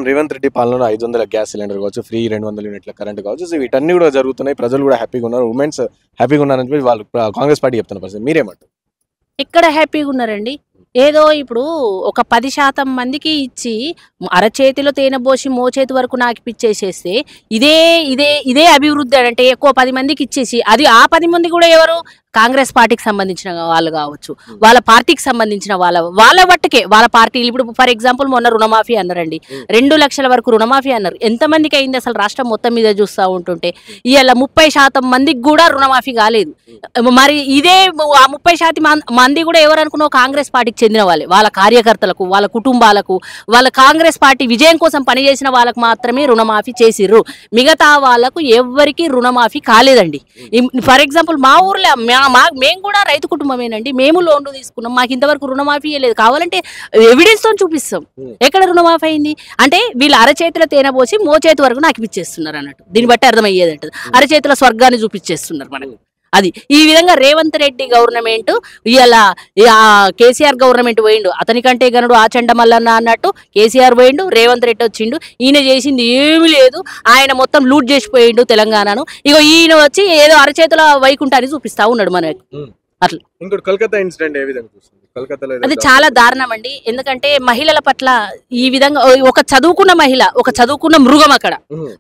రేవంత్ రెడ్డి పాలనలో 500 gas cylinder కావచ్చు, free 200 యూనిట్ల కరెంట్ కావచ్చు, సో వీటన్నీ కూడా జరుగుతున్నాయి. ప్రజలు కూడా హ్యాపీగా ఉన్నారు, ఉమెన్స్ హ్యాపీగా ఉన్నారని చెప్పి వాళ్ళు కాంగ్రెస్ పార్టీ చెప్తున్న పరిస్థితి. మీరేమంటారు? ఎక్కడ హ్యాపీగా ఉన్నారండి? ఏదో ఇప్పుడు ఒక 10% మందికి ఇచ్చి అరచేతిలో తేనె పోసి మోచేతి వరకు నాకిపిచ్చేసేస్తే ఇదే ఇదే ఇదే అభివృద్ధి అంటే ఎక్కువ 10 మందికి ఇచ్చేసి అది ఆ 10 మంది కూడా ఎవరు కాంగ్రెస్ పార్టీకి సంబంధించిన వాళ్ళు కావచ్చు, వాళ్ళ పార్టీకి సంబంధించిన వాళ్ళ వట్టుకే వాళ్ళ పార్టీలు. ఇప్పుడు ఫర్ ఎగ్జాంపుల్ మొన్న రుణమాఫీ అన్నారండి, 2 లక్షల వరకు రుణమాఫీ అన్నారు. ఎంతమందికి అయింది అసలు రాష్ట్రం మొత్తం మీద చూస్తూ ఉంటుంటే? ఇవాళ 30% మందికి కూడా రుణమాఫీ కాలేదు. మరి ఇదే ఆ 30% మంది కూడా ఎవరు అనుకున్నావు? కాంగ్రెస్ పార్టీకి చెందిన వాళ్ళే. వాళ్ళ కార్యకర్తలకు, వాళ్ళ కుటుంబాలకు, వాళ్ళ కాంగ్రెస్ పార్టీ విజయం కోసం పనిచేసిన వాళ్ళకు మాత్రమే రుణమాఫీ చేసిర్రు. మిగతా వాళ్ళకు ఎవరికి రుణమాఫీ కాలేదండి. ఫర్ ఎగ్జాంపుల్ మా ఊర్లో మేము కూడా రైతు కుటుంబమేనండి, మేము లోన్లు తీసుకున్నాం, మాకు ఇంతవరకు రుణమాఫీ లేదు. కావాలంటే ఎవిడెన్స్ తో చూపిస్తాం ఎక్కడ రుణమాఫీ అయింది అంటే. వీళ్ళు అరచేతిలో తేనె పోసి మోచేతి వరకు నాకు ఇప్పించేస్తున్నారు అన్నట్టు. దీన్ని బట్టి అర్థమయ్యేదంట అరచేతిలో స్వర్గాన్ని చూపించేస్తున్నారు మనకు. అది ఈ విధంగా రేవంత్ రెడ్డి గవర్నమెంట్ ఇలా కేసీఆర్ గవర్నమెంట్ పోయిండు, అతనికంటే గనుడు ఆచండ మల్లన్న అన్నట్టు కేసీఆర్ పోయిండు, రేవంత్ రెడ్డి వచ్చిండు. ఈయన చేసింది ఏమీ లేదు, ఆయన మొత్తం లూట్ చేసిపోయిండు తెలంగాణను. ఇగో ఈయన వచ్చి ఏదో అరచేతుల వైకుంఠాన్ని చూపిస్తా ఉన్నాడు మనకు. అట్లా ఇంకోటి కలకత్తా ఇన్సిడెంట్ ఏ విధంగా చూస్తుంది? అది చాలా దారుణం అండి. ఎందుకంటే మహిళల పట్ల ఈ విధంగా ఒక చదువుకున్న మహిళ, ఒక చదువుకున్న మృగం, అక్కడ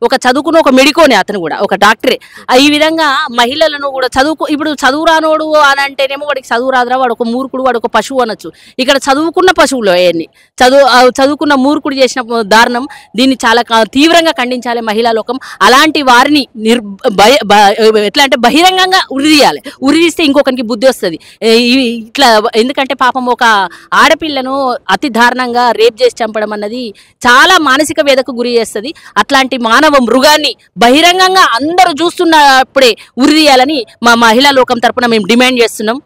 ఒక చదువుకున్న ఒక మెడికోనే, అతను కూడా ఒక డాక్టరే. ఈ విధంగా మహిళలను కూడా ఇప్పుడు చదువు రానోడు అని అంటేనేమో వాడికి చదువు రాదురా, వాడు ఒక మూర్ఖుడు, వాడు ఒక పశువు అనొచ్చు. ఇక్కడ చదువుకున్న పశువులు అవన్నీ చదువుకున్న మూర్ఖుడు చేసిన దారుణం. దీన్ని చాలా తీవ్రంగా ఖండించాలి మహిళా లోకం. అలాంటి వారిని ఎట్లా అంటే బహిరంగంగా ఉరిదీయాలి. ఉరిదీస్తే ఇంకొకరికి బుద్ధి వస్తుంది ఇట్లా. ఎందుకంటే పాపం ఒక ఆడపిల్లను అతి దారుణంగా రేప్ చేసి చంపడం అన్నది చాలా మానసిక వేదకు గురి చేస్తుంది. అట్లాంటి మానవ మృగాన్ని బహిరంగంగా అందరూ చూస్తున్నప్పుడే ఉరిదీయాలని మా మహిళా లోకం తరపున మేము డిమాండ్ చేస్తున్నాం.